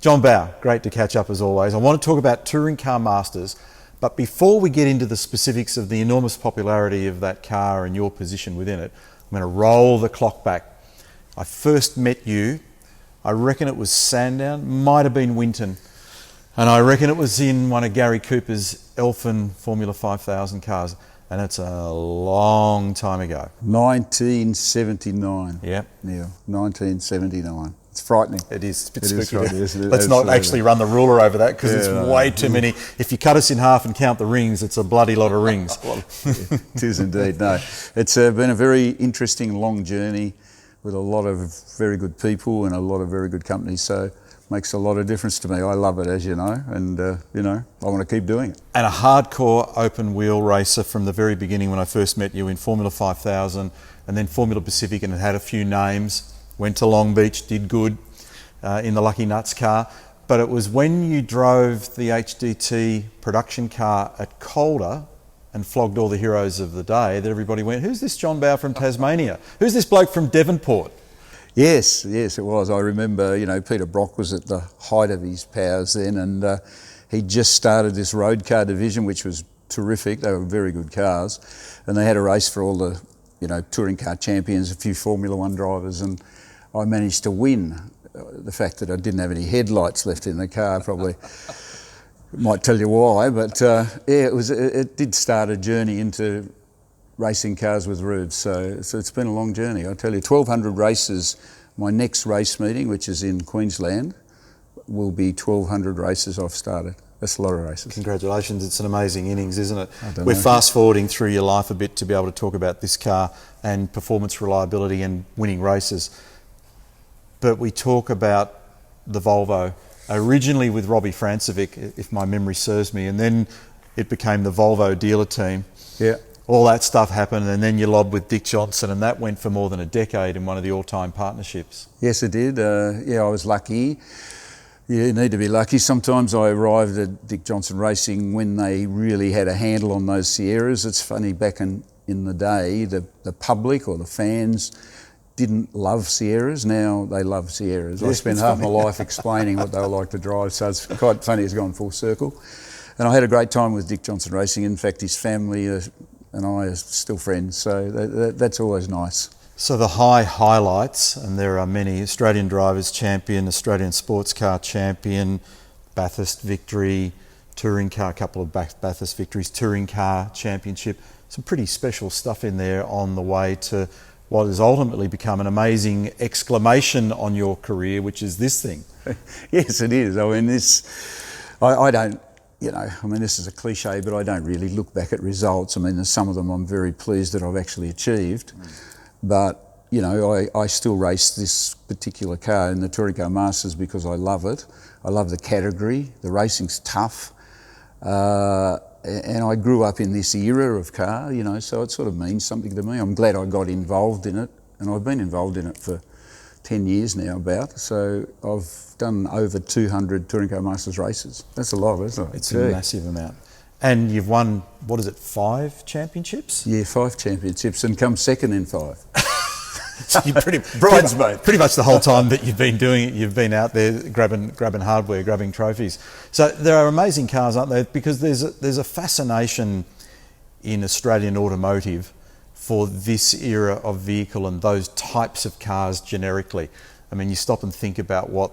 John Bowe, great to catch up as always. I want to talk about Touring Car Masters, but before we get into the specifics of the enormous popularity of that car and your position within it, I'm going to roll the clock back. I first met you, I reckon it was Sandown, might have been Winton, and I reckon it was in one of Gary Cooper's Elfin Formula 5000 cars, and it's a long time ago. 1979. Yeah. Neil, 1979. It's frightening. It is a bit It is spooky. frightening, isn't it? Let's not Absolutely. actually run the ruler over that because it's Yeah, no. way too many. If you cut us in half and count the rings, it's a bloody lot of rings. It is indeed. No, it's been a very interesting, long journey with a lot of very good people and a lot of very good companies. So it makes a lot of difference to me. I love it, as you know, and I want to keep doing it. And a hardcore open wheel racer from the very beginning when I first met you in Formula 5000 and then Formula Pacific, and it had a few names. Went to Long Beach, did good in the Lucky Nuts car. But it was when you drove the HDT production car at Calder and flogged all the heroes of the day that everybody went, who's this John Bowe from Tasmania? Who's this bloke from Devonport? Yes, it was. I remember, Peter Brock was at the height of his powers then, and he just started this road car division, which was terrific. They were very good cars, and they had a race for all the, touring car champions, a few Formula One drivers, and I managed to win. The fact that I didn't have any headlights left in the car probably might tell you why, but it did start a journey into racing cars with roofs. So it's been a long journey. I tell you, 1,200 races. My next race meeting, which is in Queensland, will be 1,200 races I've started. That's a lot of races. Congratulations, it's an amazing innings, isn't it? I don't We're know. fast forwarding through your life a bit to be able to talk about this car and performance reliability and winning races. But we talk about the Volvo, originally with Robbie Francevic, if my memory serves me, and then it became the Volvo dealer team. Yeah. All that stuff happened, and then you lobbed with Dick Johnson, and that went for more than a decade in one of the all-time partnerships. Yes, it did. I was lucky. You need to be lucky. Sometimes I arrived at Dick Johnson Racing when they really had a handle on those Sierras. It's funny, back in the day, the public or the fans didn't love Sierras. Now they love Sierras. I spent half my life explaining what they were like to drive, so it's quite funny. It's gone full circle. And I had a great time with Dick Johnson Racing. In fact, his family and I are still friends, so that's always nice. So the highlights, and there are many: Australian Drivers' Champion, Australian Sports Car Champion, Bathurst victory, Touring Car, a couple of Bathurst victories, Touring Car Championship. Some pretty special stuff in there on the way to what has ultimately become an amazing exclamation on your career, which is this thing. Yes, it is. I mean, I don't, this is a cliche, but I don't really look back at results. I mean, there's some of them I'm very pleased that I've actually achieved. But, I still race this particular car in the Touring Car Masters because I love it. I love the category. The racing's tough. And I grew up in this era of car, so it sort of means something to me. I'm glad I got involved in it, and I've been involved in it for 10 years now about. So I've done over 200 Touring Car Masters races. That's a lot, isn't it? It's a massive amount. And you've won, 5 championships? Yeah, 5 championships, and come second in 5. So you pretty much the whole time that you've been doing it, you've been out there grabbing hardware, grabbing trophies. So there are amazing cars, aren't there? Because there's a fascination in Australian automotive for this era of vehicle and those types of cars generically. I mean, you stop and think about what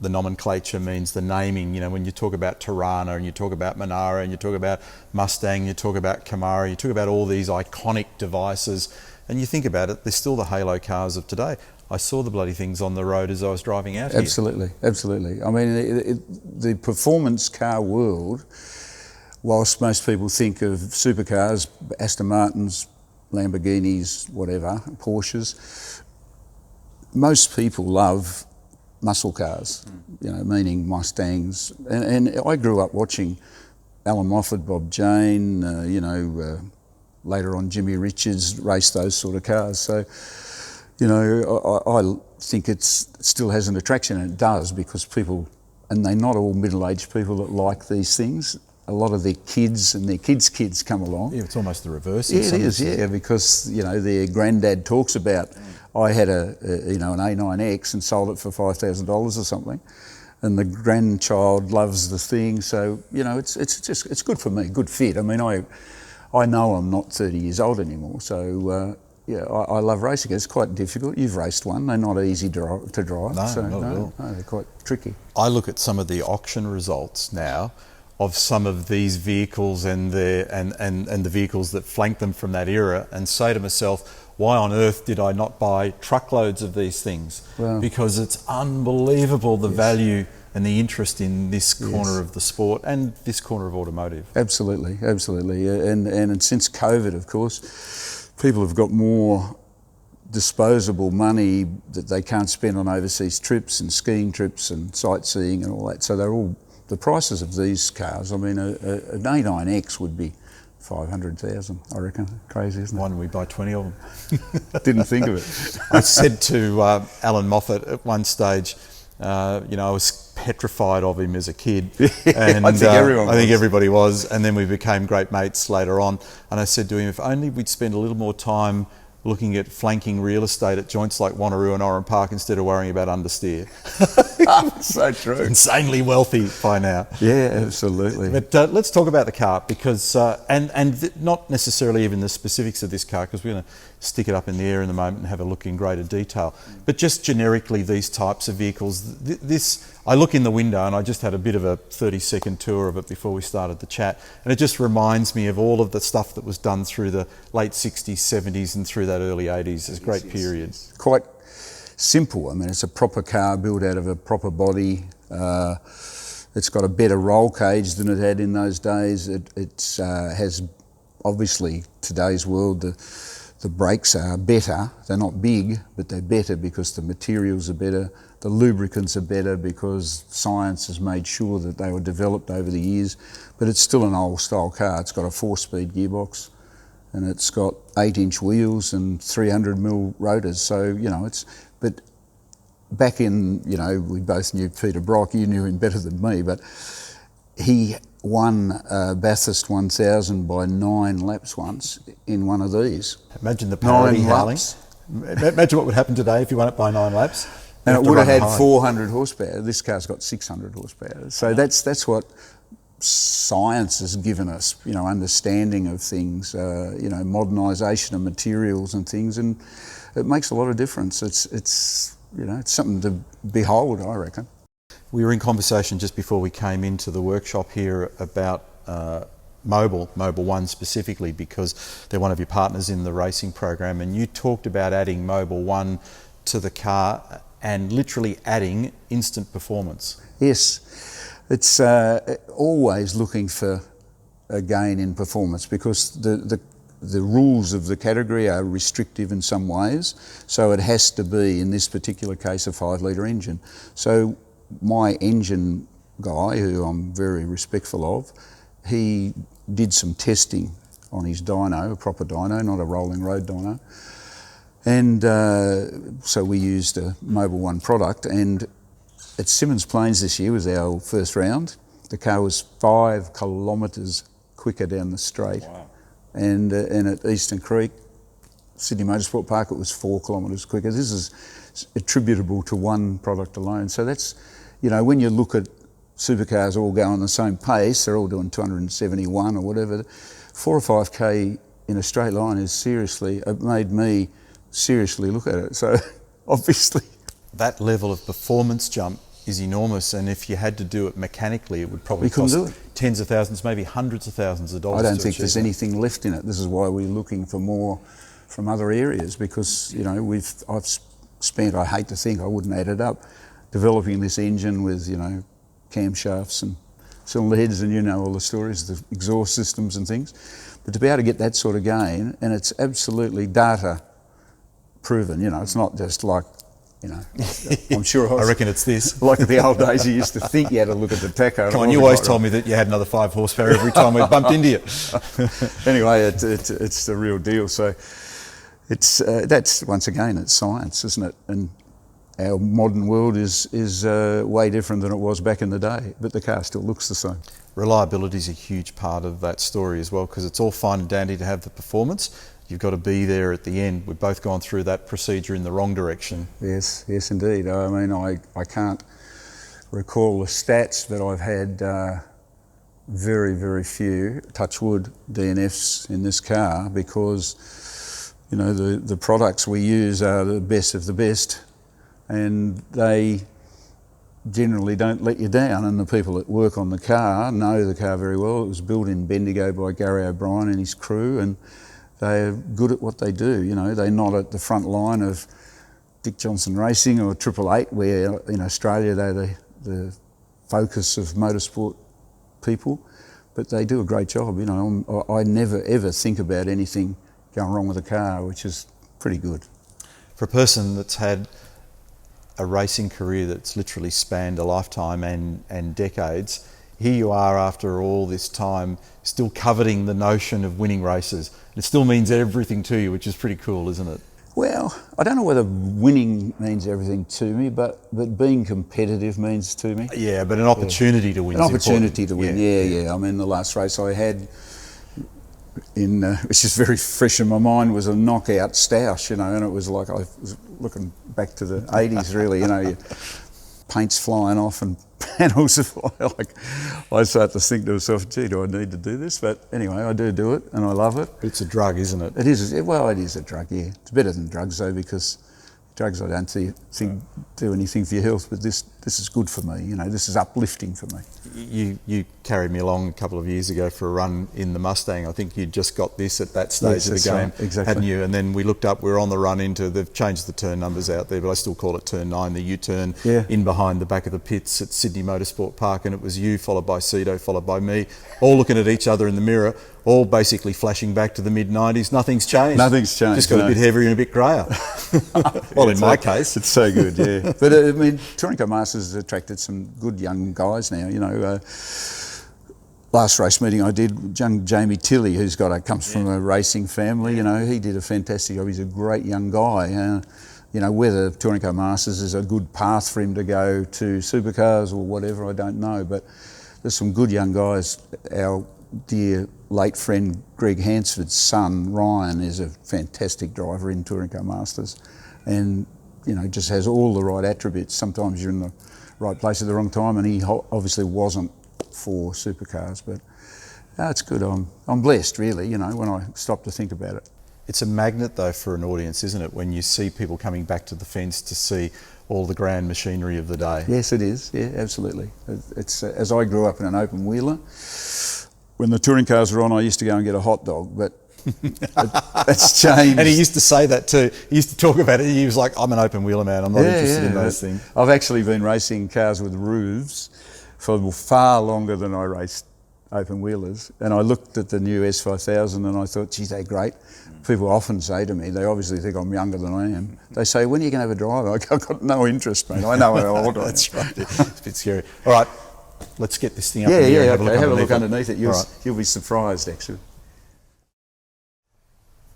the nomenclature means, the naming. When you talk about Tirana and you talk about Monaro and you talk about Mustang, you talk about Camaro, you talk about all these iconic devices. And you think about it, they're still the halo cars of today. I saw the bloody things on the road as I was driving out here. Absolutely. I mean, the performance car world, whilst most people think of supercars, Aston Martins, Lamborghinis, whatever, Porsches, most people love muscle cars, meaning Mustangs. And I grew up watching Alan Moffat, Bob Jane, later on Jimmy Richards raced those sort of cars. So, I think it still has an attraction, and it does, because people, and they're not all middle-aged people that like these things. A lot of their kids and their kids' come along. Yeah, it's almost the reverse. Yeah, it is, yeah, because, their granddad talks about, I had an A9X and sold it for $5,000 or something. and the grandchild loves the thing. So, you know, it's good for me, good fit. I mean, I know I'm not 30 years old anymore, so yeah, I love racing. It's quite difficult. You've raced one; they're not easy to drive. No, so not at all. No, they're quite tricky. I look at some of the auction results now of some of these vehicles and the vehicles that flank them from that era, and say to myself, why on earth did I not buy truckloads of these things? Wow. Because it's unbelievable the value and the interest in this corner of the sport and this corner of automotive. Absolutely, absolutely. And since COVID, of course, people have got more disposable money that they can't spend on overseas trips and skiing trips and sightseeing and all that. So they're all, the prices of these cars, I mean, an A9X would be 500,000, I reckon. Crazy, isn't it? Why don't we buy 20 of them? Didn't think of it. I said to Alan Moffat at one stage, you know, I was petrified of him as a kid. And I think everybody was. And then we became great mates later on. And I said to him, if only we'd spend a little more time looking at flanking real estate at joints like Wanneroo and Oran Park instead of worrying about understeer. So true. Insanely wealthy by now. Yeah, absolutely. But let's talk about the car, because not necessarily even the specifics of this car, because we're going to stick it up in the air in the moment and have a look in greater detail. But just generically, these types of vehicles, I look in the window, and I just had a bit of a 30-second tour of it before we started the chat, and it just reminds me of all of the stuff that was done through the late 60s, 70s and through that early 80s. It's a great period. Quite simple. I mean, it's a proper car built out of a proper body. It's got a better roll cage than it had in those days. It has, obviously, today's world, the brakes are better. They're not big, but they're better because the materials are better. The lubricants are better because science has made sure that they were developed over the years. But it's still an old style car. It's got a 4-speed gearbox, and it's got 8-inch wheels and 300mm rotors. So, you know, but back in, you know, we both knew Peter Brock. You knew him better than me, but he won Bathurst 1000 by 9 laps once in one of these. Imagine the parity, 9 Harley. laps. Imagine what would happen today if you won it by 9 laps. And it would have had 400 horsepower. This car's got 600 horsepower. So that's what science has given us, you know, understanding of things, you know, modernisation of materials and things, and it makes a lot of difference. It's you know, it's something to behold, I reckon. We were in conversation just before we came into the workshop here about Mobil One specifically, because they're one of your partners in the racing program, and you talked about adding Mobil One to the car and literally adding instant performance. Yes, it's always looking for a gain in performance, because the rules of the category are restrictive in some ways, so it has to be, in this particular case, a 5-litre engine. So my engine guy, who I'm very respectful of, he did some testing on his dyno, a proper dyno, not a rolling road dyno. And so we used a Mobil One product, and at Symmons Plains this year was our first round. The car was 5 kilometres quicker down the straight. Wow. And at Eastern Creek, Sydney Motorsport Park, it was 4 kilometres quicker. This is attributable to one product alone. So that's, you know, when you look at supercars all going the same pace, they're all doing 271 or whatever, 4 or 5k in a straight line is seriously, it made me seriously look at it. So obviously that level of performance jump is enormous, and if you had to do it mechanically, it would probably cost tens of thousands, maybe hundreds of thousands of dollars. I don't think there's anything left in it. This is why we're looking for more from other areas, because, you know, I've spent, I hate to think, I wouldn't add it up, developing this engine with, you know, camshafts and cylinder heads, and you know all the stories, the exhaust systems and things. But to be able to get that sort of gain, and it's absolutely data proven, you know, it's not just like, you know, I'm sure I reckon it's this. Like in the old days, you used to think you had to look at the tacho. Come on, you always told me that you had another 5 horsepower every time we bumped into you. Anyway, it's the real deal. So it's that's, once again, it's science, isn't it? And our modern world is way different than it was back in the day, but the car still looks the same. Reliability is a huge part of that story as well, because it's all fine and dandy to have the performance. You've got to be there at the end. We've both gone through that procedure in the wrong direction. Yes, yes indeed. I mean, I can't recall the stats, but I've had very, very few, touch wood, DNFs in this car, because you know the products we use are the best of the best, and they generally don't let you down, and the people that work on the car know the car very well. It was built in Bendigo by Gary O'Brien and his crew, and they're good at what they do. You know, they're not at the front line of Dick Johnson Racing or 888, where in Australia they're the focus of motorsport people, but they do a great job. You know, I never ever think about anything going wrong with the car, which is pretty good. For a person that's had a racing career that's literally spanned a lifetime and decades, here you are after all this time still coveting the notion of winning races. It still means everything to you, which is pretty cool, isn't it? Well, I don't know whether winning means everything to me, but being competitive means to me. Yeah, but an opportunity to win. An opportunity to win, yeah. I mean, the last race I had, which is very fresh in my mind, was a knockout stoush, you know, and it was like I was looking back to the 80s, really, you know, paint's flying off and panels are flying. Like, I start to think to myself, gee, do I need to do this? But anyway, I do it, and I love it. It's a drug, isn't it? It is. Well, it is a drug, yeah. It's better than drugs, though, because drugs I don't think do anything for your health, but this is good for me, you know, this is uplifting for me. You carried me along a couple of years ago for a run in the Mustang. I think you'd just got this at that stage of the game, right, exactly. Hadn't you? And then we looked up, we were on the run into, they've changed the turn numbers out there, but I still call it turn 9, the U-turn in behind the back of the pits at Sydney Motorsport Park, and it was you, followed by Cedo, followed by me, all looking at each other in the mirror, all basically flashing back to the mid-90s. Nothing's changed. Nothing's changed. Just got a bit heavier and a bit greyer. Well, in my case. It's so good, yeah. But I mean, Touring Car Masters has attracted some good young guys now, you know. Last race meeting I did, young Jamie Tilley, who's comes from a racing family, you know, he did a fantastic job. He's a great young guy. You know, whether Touring Car Masters is a good path for him to go to supercars or whatever, I don't know. But there's some good young guys. Our dear late friend Greg Hansford's son, Ryan, is a fantastic driver in Touring Car Masters, and, you know, just has all the right attributes. Sometimes you're in the right place at the wrong time, and he obviously wasn't for supercars, but it's good. I'm blessed, really, you know, when I stop to think about it. It's a magnet, though, for an audience, isn't it, when you see people coming back to the fence to see all the grand machinery of the day? Yes, it is. Yeah, absolutely. It's as I grew up in an open wheeler, when the touring cars were on, I used to go and get a hot dog, but it's changed. And he used to say that too. He used to talk about it. He was like, I'm an open wheeler man, I'm not interested in those things. I've actually been racing cars with roofs for far longer than I raced open wheelers, and I looked at the new S5000 and I thought, geez, they're great. People often say to me, they obviously think I'm younger than I am, they say, when are you going to have a driver? I've got no interest, mate. I know how old I am. That's right. It's a bit scary. All right, let's get this thing up. Yeah, have a look underneath it. You'll be surprised, actually.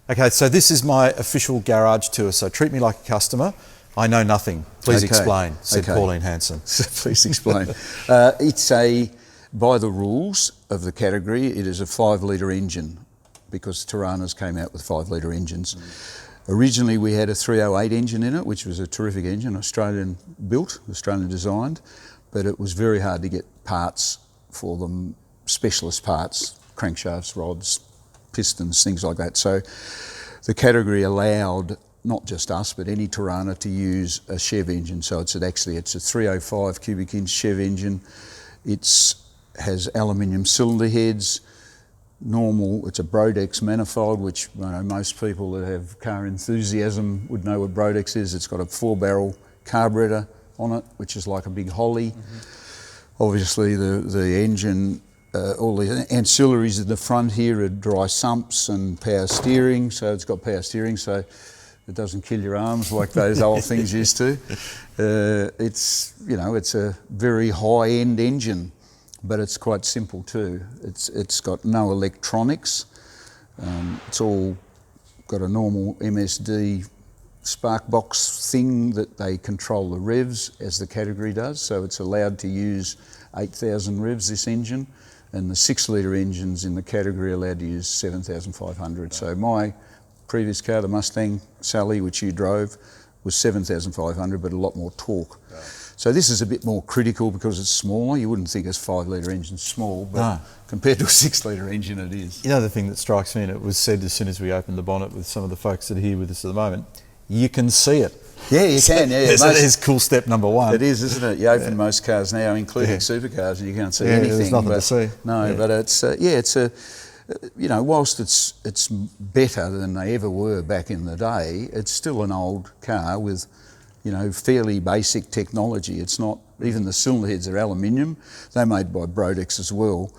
Okay, so this is my official garage tour, so treat me like a customer. I know nothing. Please explain, said Pauline Hanson. Please explain. It's by the rules of the category, it is a 5-litre engine, because Tiranas came out with 5-litre engines. Originally we had a 308 engine in it, which was a terrific engine, Australian built, Australian designed, but it was very hard to get parts for them, specialist parts, crankshafts, rods, pistons, things like that. So the category allowed not just us, but any Tirana to use a Chev engine. So it's a 305 cubic inch Chev engine. It has aluminium cylinder heads, normal, it's a Brodex manifold, which, you know, most people that have car enthusiasm would know what Brodex is. It's got a 4-barrel carburetor on it, which is like a big Holly. Obviously the engine, all the ancillaries at the front here are dry sumps and power steering, so it's got power steering, so it doesn't kill your arms like those old things used to. It's, you know, it's a very high-end engine, but it's quite simple too. It's got no electronics. It's all got a normal MSD spark box thing that they control the revs as the category does. So it's allowed to use 8,000 revs, this engine, and the 6-litre engines in the category are allowed to use 7,500. So my previous car, the Mustang Sally, which you drove, was 7,500, but a lot more torque. So this is a bit more critical because it's smaller. You wouldn't think a 5 litre engine's small, but No. compared to a 6 litre engine it is. You know, the thing that strikes me, and it was said as soon as we opened the bonnet with some of the folks that are here with us at the moment, you can see it. Yeah, you can, yeah. There's cool step number one. It is, isn't it? You open most cars now, including supercars, and you can't see anything. There's nothing to see. No, but it's, it's a, you know, whilst it's better than they ever were back in the day, it's still an old car with, you know, fairly basic technology. It's not, even the cylinder heads are aluminium. They're made by Brodex as well,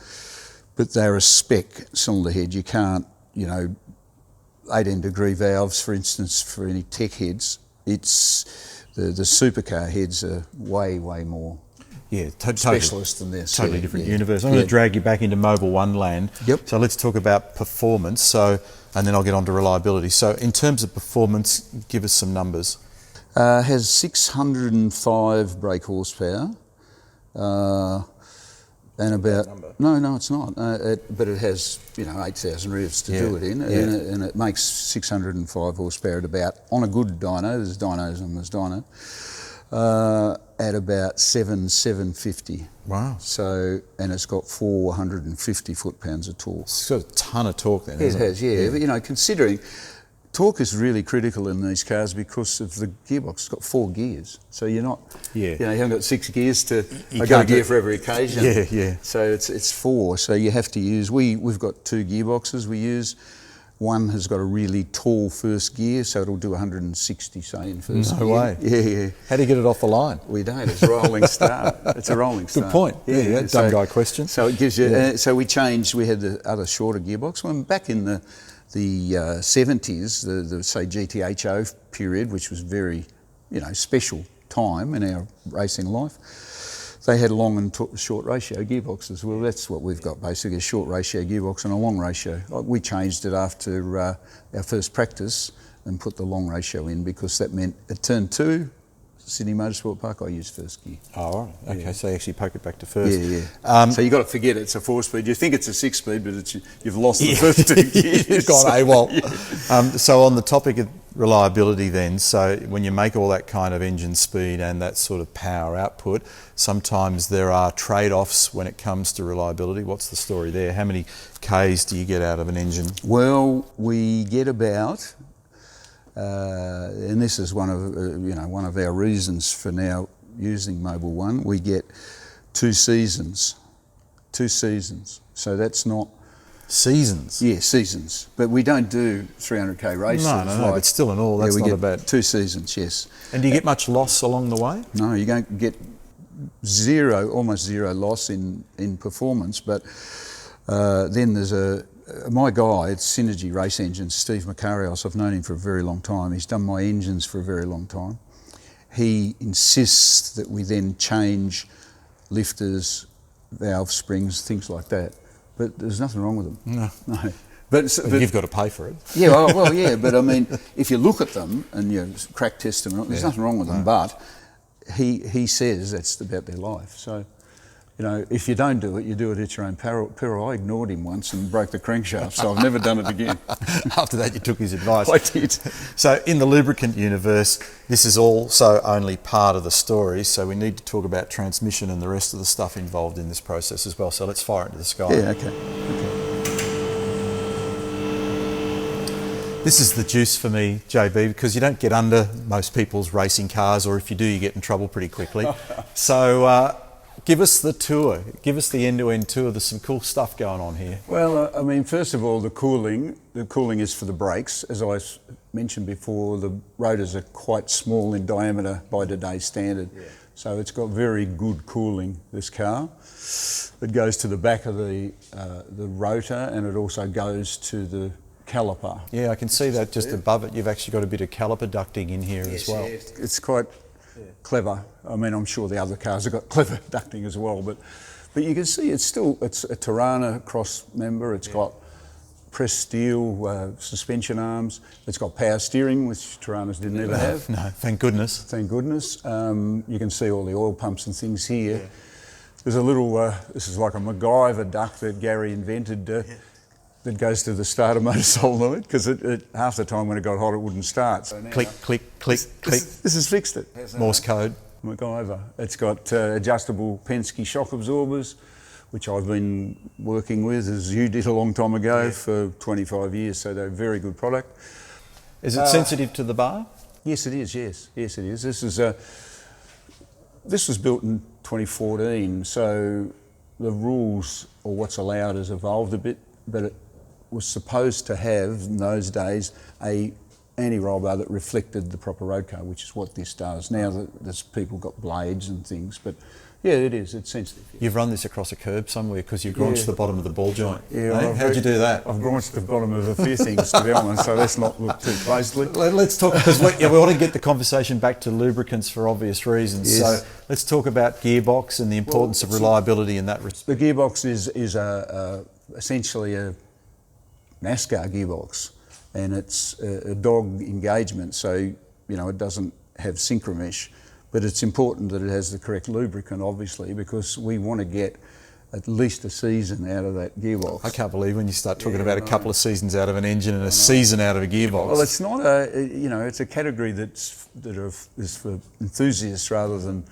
but they're a spec cylinder head. You can't, you know, 18-degree valves, for instance, for any tech heads. It's the supercar heads are way more specialist than this. Totally different universe. I'm going to drag you back into Mobile One land. Yep. So let's talk about performance. So, and then I'll get on to reliability. So in terms of performance, give us some numbers. Has 605 brake horsepower. And about no, it's not. But it has, you know, 8,000 revs to do it in, and it makes 605 horsepower at about, on a good dyno. There's dynos on this dyno, at about 750. Wow. So, and it's got 450 foot-pounds of torque. It's got a ton of torque then. It has, yeah. But, you know, considering torque is really critical in these cars because of the gearbox. It's got 4 gears, so you're not, you know, you haven't got 6 gears to. I got a gear for every occasion. Yeah. So it's 4. So you have to use. We've got 2 gearboxes we use. One has got a really tall first gear, so it'll do 160, say, in first gear. No way. Yeah. How do you get it off the line? We don't. It's a rolling start. It's a rolling start. Good point. Yeah. Dumb guy question. So it gives you. So we changed. We had the other shorter gearbox. Well, back in the 70s, the say GTHO period, which was very, you know, special time in our racing life, they had long and short ratio gearboxes. Well, that's what we've got basically, a short ratio gearbox and a long ratio. We changed it after our first practice and put the long ratio in because that meant at turn 2, Sydney Motorsport Park, I used first gear. Oh, all right. Okay, so you actually poke it back to first. Yeah. So you got to forget it's a 4-speed. You think it's a 6-speed, but you've lost the first 2 gears. You've gone AWOL. So on the topic of reliability then, so when you make all that kind of engine speed and that sort of power output, sometimes there are trade-offs when it comes to reliability. What's the story there? How many Ks do you get out of an engine? Well, we get about... and this is one of our reasons for now using Mobile One. We get 2 seasons. So that's not seasons. Yeah, seasons. But we don't do 300k races. No, but still in all, that's not a bad. 2 seasons, yes. And do you get much loss along the way? No, you don't get almost zero loss in performance. But then there's my guy at Synergy Race Engines, Steve Makarios, I've known him for a very long time. He's done my engines for a very long time. He insists that we then change lifters, valve springs, things like that. But there's nothing wrong with them. No. But you've got to pay for it. Yeah, well, yeah. But I mean, if you look at them and you crack test them, there's nothing wrong with them. But he says that's about their life. So, you know, if you don't do it, you do it at your own peril. I ignored him once and broke the crankshaft, so I've never done it again. After that, you took his advice. I did. So in the lubricant universe, this is also only part of the story, so we need to talk about transmission and the rest of the stuff involved in this process as well. So let's fire it into the sky. Yeah, okay. This is the juice for me, JB, because you don't get under most people's racing cars, or if you do, you get in trouble pretty quickly. So give us the tour. Give us the end-to-end tour. There's some cool stuff going on here. Well, I mean, first of all, the cooling is for the brakes. As I mentioned before, the rotors are quite small in diameter by today's standard. Yeah. So it's got very good cooling, this car. It goes to the back of the rotor, and it also goes to the caliper. Yeah, I can see that just above it. You've actually got a bit of caliper ducting in here as well. Yeah, it's quite clever. I mean, I'm sure the other cars have got clever ducting as well, but you can see it's a Tirana cross member. It's got pressed steel suspension arms. It's got power steering, which Tiranas didn't ever have. No, thank goodness. Thank goodness. You can see all the oil pumps and things here. Yeah. There's a little, this is like a MacGyver duct that Gary invented that goes to the starter motor solenoid, because half the time when it got hot it wouldn't start. So click, click, click, click. This has fixed it. Morse code. MacGyver. It's got adjustable Penske shock absorbers, which I've been working with, as you did a long time ago, for 25 years, so they're a very good product. Is it sensitive to the bar? Yes, it is, yes. Yes, it is. This was built in 2014, so the rules, or what's allowed, has evolved a bit, but it was supposed to have, in those days, a anti-roll bar that reflected the proper road car, which is what this does. Now there's people got blades and things, but yeah, it is, it's sensitive. Yeah. You've run this across a curb somewhere because you graunched the bottom of the ball joint. Yeah, eh? How'd you do that? I've graunched the bottom of a few things, to be honest, so let's not look too closely. Let's talk, because we want to get the conversation back to lubricants for obvious reasons. Yes. So let's talk about gearbox and the importance of reliability in that respect. The gearbox is essentially a NASCAR gearbox, and it's a dog engagement, so it doesn't have synchromesh, but it's important that it has the correct lubricant, obviously, because we want to get at least a season out of that gearbox. I can't believe when you start talking about a couple of seasons out of an engine and a season out of a gearbox. Well, it's not it's a category is for enthusiasts rather than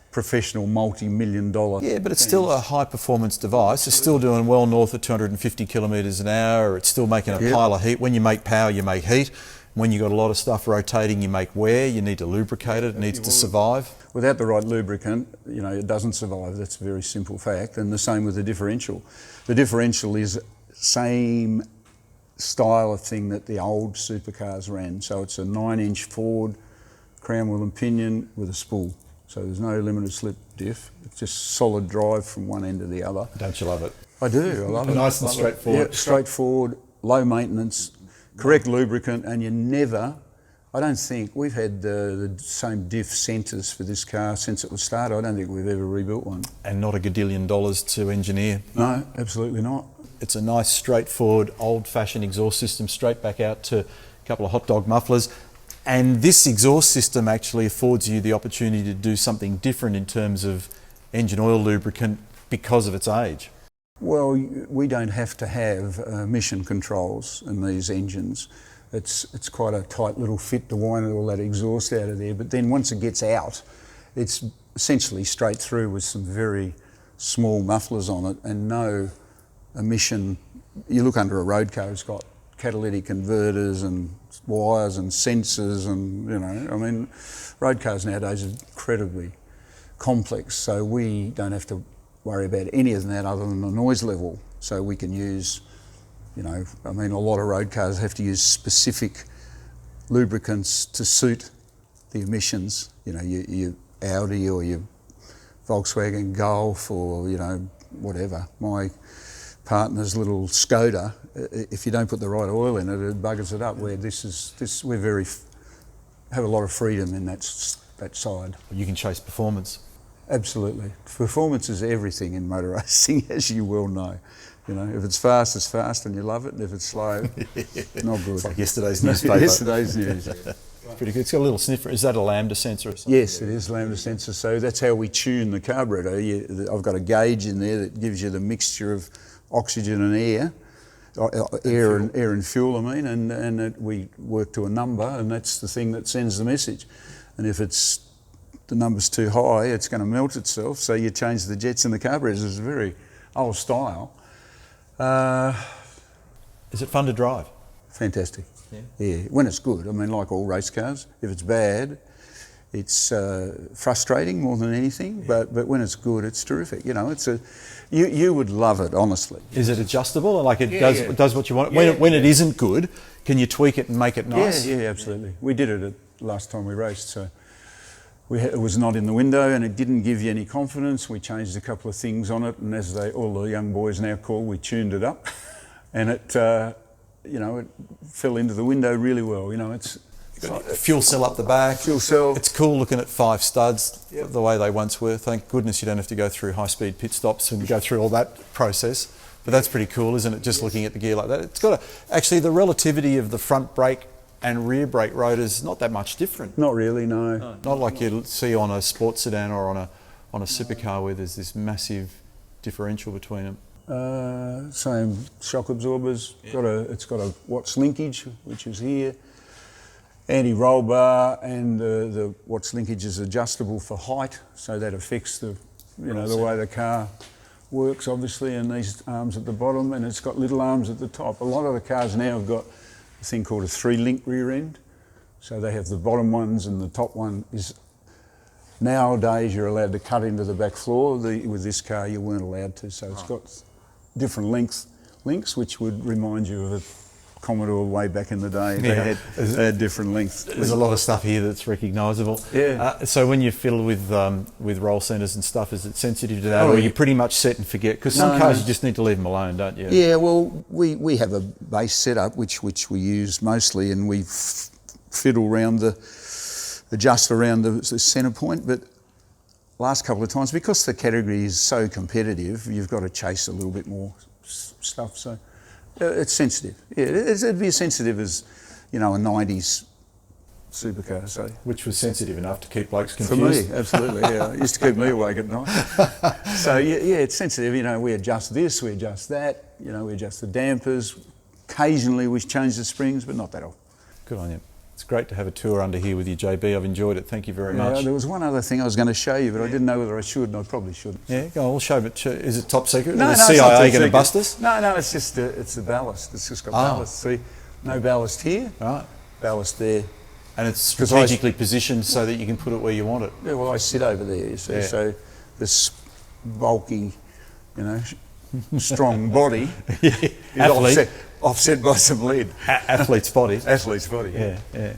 professional multi-million-dollar. Yeah, but it's still a high-performance device. It's still doing well north of 250 kilometres an hour. It's still making a pile of heat. When you make power, you make heat. When you've got a lot of stuff rotating, you make wear. You need to lubricate it. It needs to survive. Without the right lubricant, it doesn't survive. That's a very simple fact. And the same with the differential. The differential is same style of thing that the old supercars ran. So it's a 9-inch Ford crown wheel and pinion with a spool. So there's no limited slip diff. It's just solid drive from one end to the other. Don't you love it? I do. I love it. Nice and straightforward. Yeah, straightforward, low maintenance, correct lubricant, and you never, I don't think, we've had the same diff centres for this car since it was started. I don't think we've ever rebuilt one. And not $1 gadillion to engineer. No, absolutely not. It's a nice, straightforward, old-fashioned exhaust system, straight back out to a couple of hot dog mufflers. And this exhaust system actually affords you the opportunity to do something different in terms of engine oil lubricant because of its age. Well, we don't have to have emission controls in these engines. It's quite a tight little fit to wind all that exhaust out of there. But then once it gets out, it's essentially straight through with some very small mufflers on it and no emission. You look under a road car, it's got catalytic converters and wires and sensors and, road cars nowadays are incredibly complex, so we don't have to worry about any of that other than the noise level. So we can use, a lot of road cars have to use specific lubricants to suit the emissions, your Audi or your Volkswagen Golf or, whatever. My partner's little Skoda, if you don't put the right oil in it, it buggers it up. Where we have a lot of freedom in that side. You can chase performance. Absolutely. Performance is everything in motor racing, as you well know. If it's fast, it's fast and you love it, and if it's slow, not good. It's like yesterday's newspaper. Yesterday's news. Pretty good. It's got a little sniffer. Is that a lambda sensor or something? Yes, it is lambda sensor. So that's how we tune the carburetor. I've got a gauge in there that gives you the mixture of oxygen and air, air and fuel. And we work to a number, and that's the thing that sends the message. And if the number's too high, it's going to melt itself. So you change the jets in the carburetor. It's a very old style. Is it fun to drive? Fantastic. Yeah, when it's good. Like all race cars. If it's bad, it's frustrating more than anything. But when it's good, it's terrific. You would love it, honestly. Is it adjustable? Like it does what you want? When it isn't good, can you tweak it and make it nice? Yeah, absolutely. We did it last time we raced. So it was not in the window and it didn't give you any confidence. We changed a couple of things on it, and as all the young boys now call, we tuned it up, and it fell into the window really well. It's fuel cell up the back. Fuel cell. It's cool looking at 5 studs the way they once were. Thank goodness you don't have to go through high-speed pit stops and go through all that process. But that's pretty cool, isn't it? Just looking at the gear like that. It's got actually the relativity of the front brake and rear brake rotors not that much different. Not really, no. Not like you see on a sports sedan or on a supercar where there's this massive differential between them. Same shock absorbers. It's got a Watts linkage, which is here. anti-roll bar, and the what's linkage is adjustable for height, so that affects the the way the car works, obviously, and these arms at the bottom, and it's got little arms at the top. A lot of the cars now have got a thing called a 3-link rear end, so they have the bottom ones and the top one is. Nowadays you're allowed to cut into the back floor. With this car you weren't allowed to, so it's got different links, which would remind you of a Commodore way back in the day. They had different lengths. There's a lot of stuff here that's recognisable. Yeah. So when you fiddle with roll centres and stuff, is it sensitive to that, or are you pretty much set and forget? Because some cars you just need to leave them alone, don't you? Yeah. Well, we have a base setup which we use mostly, and we fiddle around adjust around the centre point. But last couple of times, because the category is so competitive, you've got to chase a little bit more stuff. So. It's sensitive. Yeah, it'd be as sensitive as, a 90s supercar, so. Which was sensitive enough to keep blokes confused. For me, absolutely, yeah. It used to keep me awake at night. So, yeah, it's sensitive. We adjust this, we adjust that, we adjust the dampers. Occasionally we change the springs, but not that often. Good on you. It's great to have a tour under here with you, JB. I've enjoyed it. Thank you very much. There was one other thing I was going to show you, but I didn't know whether I should, and I probably shouldn't. Yeah, go on, we'll show it. Is it top secret? No, is the CIA going to bust us? No, it's just it's the ballast. It's just got ballast. See, no ballast here, right? Ballast there. And it's strategically positioned so that you can put it where you want it. Yeah, well, I sit over there, you see, so this bulky, strong body is offset by some lead. Athlete's body. Athlete's body, yeah.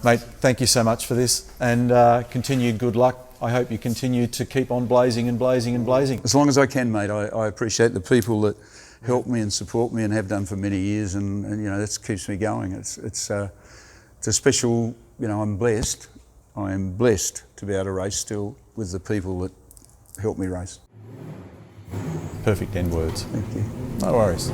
Mate, thank you so much for this, and continued good luck. I hope you continue to keep on blazing and blazing and blazing. As long as I can, mate. I appreciate the people that help me and support me and have done for many years, and that keeps me going. It's a special, I'm blessed. I am blessed to be able to race still with the people that help me race. Perfect end words. Thank you. No worries.